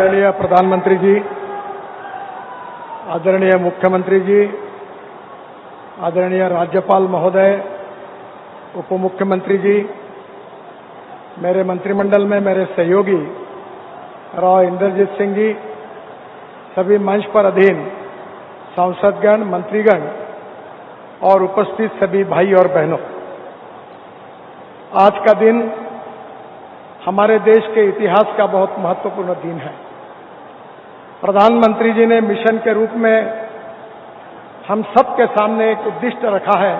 आदरणीय प्रधानमंत्री जी, आदरणीय मुख्यमंत्री जी, आदरणीय राज्यपाल महोदय, उप मुख्यमंत्री जी, मेरे मंत्रिमंडल में मेरे सहयोगी राव इंद्रजीत सिंह जी, सभी मंच पर अधीन सांसदगण, मंत्रीगण और उपस्थित सभी भाई और बहनों, आज का दिन हमारे देश के इतिहास का बहुत महत्वपूर्ण दिन है। प्रधानमंत्री जी ने मिशन के रूप में हम सबके सामने एक उद्दिष्ट रखा है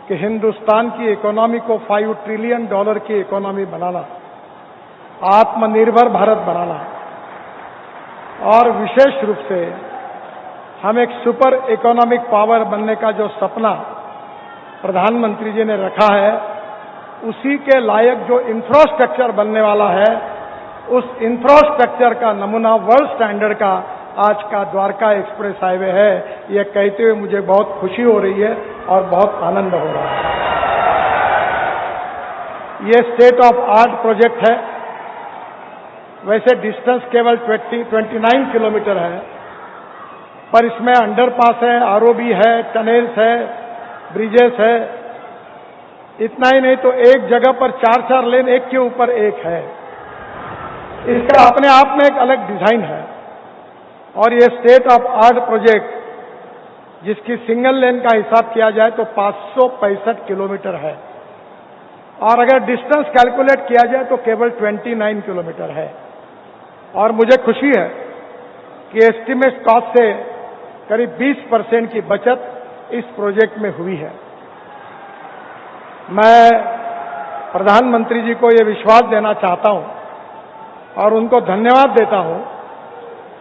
कि हिंदुस्तान की इकोनॉमी को $5 ट्रिलियन की इकोनॉमी बनाना, आत्मनिर्भर भारत बनाना और विशेष रूप से हम एक सुपर इकोनॉमिक पावर बनने का जो सपना प्रधानमंत्री जी ने रखा है, उसी के लायक जो इंफ्रास्ट्रक्चर बनने वाला है, उस इंफ्रास्ट्रक्चर का नमूना वर्ल्ड स्टैंडर्ड का आज का द्वारका एक्सप्रेस हाईवे है। ये कहते हुए मुझे बहुत खुशी हो रही है और बहुत आनंद हो रहा है। ये स्टेट ऑफ आर्ट प्रोजेक्ट है। वैसे डिस्टेंस केवल 29 किलोमीटर है, पर इसमें अंडरपास है, आरओबी है, टनल्स है, ब्रिजेस है। इतना ही नहीं तो एक जगह पर 4 लेन एक के ऊपर एक है। इसका अपने आप में एक अलग डिजाइन है। और ये स्टेट ऑफ आर्ट प्रोजेक्ट, जिसकी सिंगल लेन का हिसाब किया जाए तो 565 किलोमीटर है, और अगर डिस्टेंस कैलकुलेट किया जाए तो केवल 29 किलोमीटर है। और मुझे खुशी है कि एस्टीमेट कॉस्ट से करीब 20% की बचत इस प्रोजेक्ट में हुई है। मैं प्रधानमंत्री जी को ये विश्वास देना चाहता हूं और उनको धन्यवाद देता हूं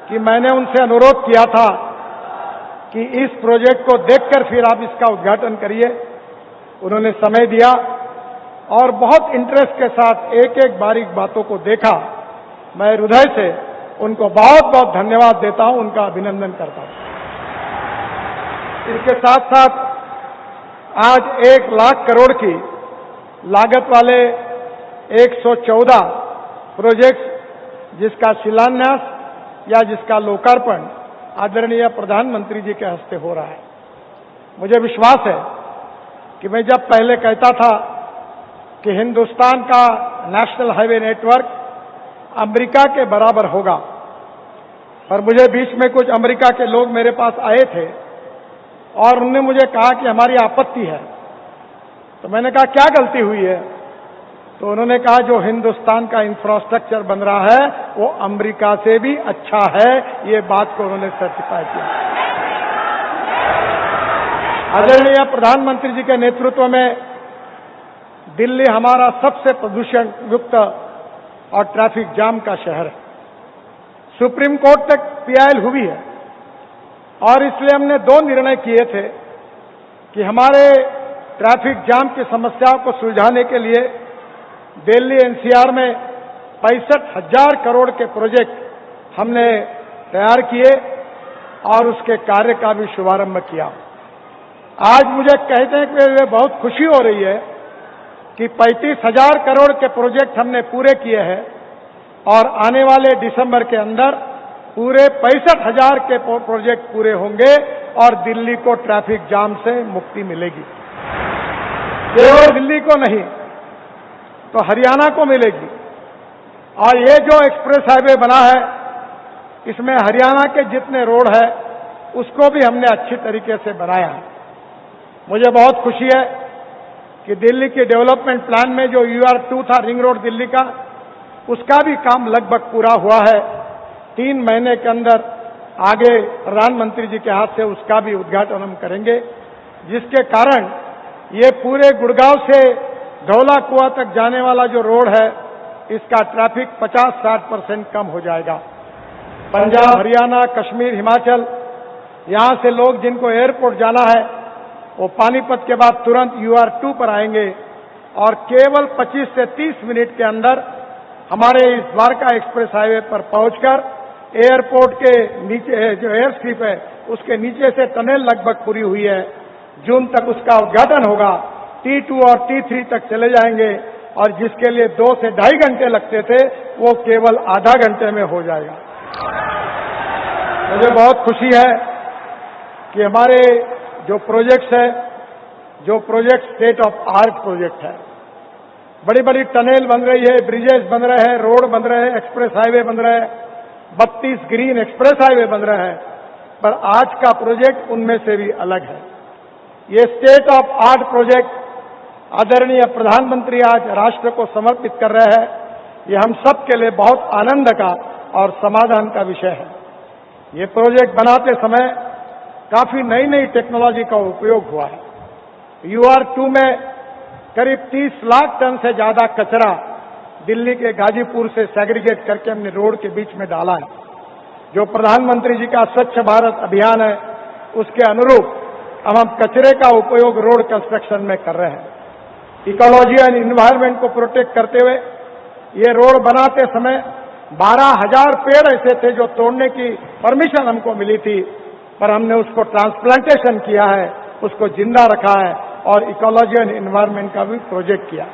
कि मैंने उनसे अनुरोध किया था कि इस प्रोजेक्ट को देखकर फिर आप इसका उद्घाटन करिए। उन्होंने समय दिया और बहुत इंटरेस्ट के साथ एक एक बारीक बातों को देखा। मैं हृदय से उनको बहुत बहुत धन्यवाद देता हूं, उनका अभिनंदन करता हूं। इसके साथ साथ आज 1 लाख करोड़ की लागत वाले 114 प्रोजेक्ट्स, जिसका शिलान्यास या जिसका लोकार्पण आदरणीय प्रधानमंत्री जी के हस्ते हो रहा है। मुझे विश्वास है कि मैं जब पहले कहता था कि हिंदुस्तान का नेशनल हाईवे नेटवर्क अमेरिका के बराबर होगा, पर मुझे बीच में कुछ अमेरिका के लोग मेरे पास आए थे और उन्होंने मुझे कहा कि हमारी आपत्ति है। तो मैंने कहा क्या गलती हुई है? तो उन्होंने कहा जो हिंदुस्तान का इंफ्रास्ट्रक्चर बन रहा है वो अमेरिका से भी अच्छा है। ये बात को उन्होंने सर्टिफाई किया। आदरणीय प्रधानमंत्री जी के नेतृत्व में दिल्ली हमारा सबसे प्रदूषण युक्त और ट्रैफिक जाम का शहर है। सुप्रीम कोर्ट तक पीआईएल हुई है और इसलिए हमने 2 निर्णय किए थे कि हमारे ट्रैफिक जाम की समस्याओं को सुलझाने के लिए दिल्ली एनसीआर में 65,000 करोड़ के प्रोजेक्ट हमने तैयार किए और उसके कार्य का भी शुभारंभ किया। आज मुझे कहते हैं कि बहुत खुशी हो रही है कि 35,000 करोड़ के प्रोजेक्ट हमने पूरे किए हैं और आने वाले दिसंबर के अंदर पूरे 65,000 के प्रोजेक्ट पूरे होंगे और दिल्ली को ट्रैफिक जाम से मुक्ति मिलेगी। केवल दिल्ली को नहीं तो हरियाणा को मिलेगी। और ये जो एक्सप्रेस हाईवे बना है, इसमें हरियाणा के जितने रोड है उसको भी हमने अच्छी तरीके से बनाया है। मुझे बहुत खुशी है कि दिल्ली के डेवलपमेंट प्लान में जो UR2 था, रिंग रोड दिल्ली का, उसका भी काम लगभग पूरा हुआ है। 3 महीने के अंदर आगे प्रधानमंत्री जी के हाथ से उसका भी उद्घाटन हम करेंगे, जिसके कारण ये पूरे गुड़गांव से धौला कुआं तक जाने वाला जो रोड है, इसका ट्रैफिक 50-60% कम हो जाएगा। पंजाब, हरियाणा, कश्मीर, हिमाचल, यहां से लोग जिनको एयरपोर्ट जाना है वो पानीपत के बाद तुरंत UR2 पर आएंगे और केवल 25 से 30 मिनट के अंदर हमारे इस द्वारका एक्सप्रेस हाईवे पर पहुंचकर एयरपोर्ट के नीचे जो एयर स्ट्रिप है उसके नीचे से टनल लगभग पूरी हुई है। जून तक उसका उद्घाटन होगा। T2 और T3 तक चले जाएंगे और जिसके लिए 2 से ढाई घंटे लगते थे वो केवल आधा घंटे में हो जाएगा। मुझे बहुत खुशी है कि हमारे जो प्रोजेक्ट्स है, जो project state of art project है, बड़ी बड़ी टनल बन रही है, ब्रिजेस बन रहे हैं, रोड बन रहे हैं, एक्सप्रेस हाईवे बन रहे हैं, 32 ग्रीन एक्सप्रेस हाईवे बन रहे हैं, पर आज का प्रोजेक्ट उनमें से भी अलग है। ये स्टेट ऑफ आर्ट प्रोजेक्ट आदरणीय प्रधानमंत्री आज राष्ट्र को समर्पित कर रहे हैं। ये हम सब के लिए बहुत आनंद का और समाधान का विषय है। ये प्रोजेक्ट बनाते समय काफी नई नई टेक्नोलॉजी का उपयोग हुआ है। UR2 में करीब 30 लाख टन से ज्यादा कचरा दिल्ली के गाजीपुर से सेग्रीगेट करके हमने रोड के बीच में डाला है। जो प्रधानमंत्री जी का स्वच्छ भारत अभियान है, उसके अनुरूप अब हम कचरे का उपयोग रोड कंस्ट्रक्शन में कर रहे हैं। इकोलॉजी एंड इन्वायरमेंट को प्रोटेक्ट करते हुए ये रोड बनाते समय 12,000 पेड़ ऐसे थे जो तोड़ने की परमिशन हमको मिली थी, पर हमने उसको ट्रांसप्लांटेशन किया है, उसको जिंदा रखा है और इकोलॉजी एंड इन्वायरमेंट का भी प्रोटेक्ट किया।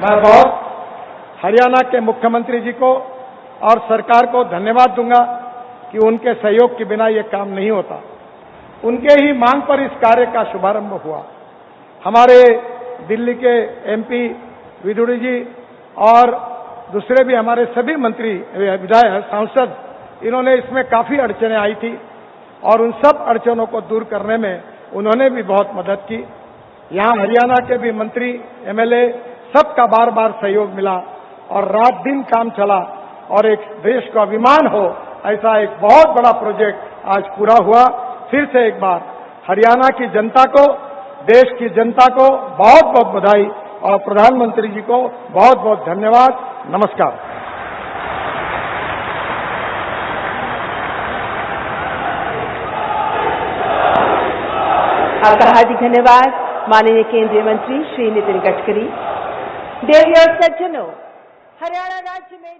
मैं बहुत हरियाणा के मुख्यमंत्री जी को और सरकार को धन्यवाद दूंगा कि उनके सहयोग के बिना ये काम नहीं होता। उनके ही मांग पर इस कार्य का शुभारंभ हुआ। हमारे दिल्ली के MP विदुड़ी जी और दूसरे भी हमारे सभी मंत्री, विधायक, सांसद, इन्होंने इसमें काफी अड़चनें आई थी और उन सब अड़चनों को दूर करने में उन्होंने भी बहुत मदद की। यहाँ हरियाणा के भी मंत्री, MLA सबका बार बार सहयोग मिला और रात दिन काम चला और एक देश का अभिमान हो ऐसा एक बहुत बड़ा प्रोजेक्ट आज पूरा हुआ। फिर से एक बार हरियाणा की जनता को, देश की जनता को बहुत बहुत बधाई और प्रधानमंत्री जी को बहुत बहुत धन्यवाद। नमस्कार। आपका हार्दिक धन्यवाद माननीय केंद्रीय मंत्री श्री नितिन गडकरी। देवी और सज्जनों, हरियाणा राज्य में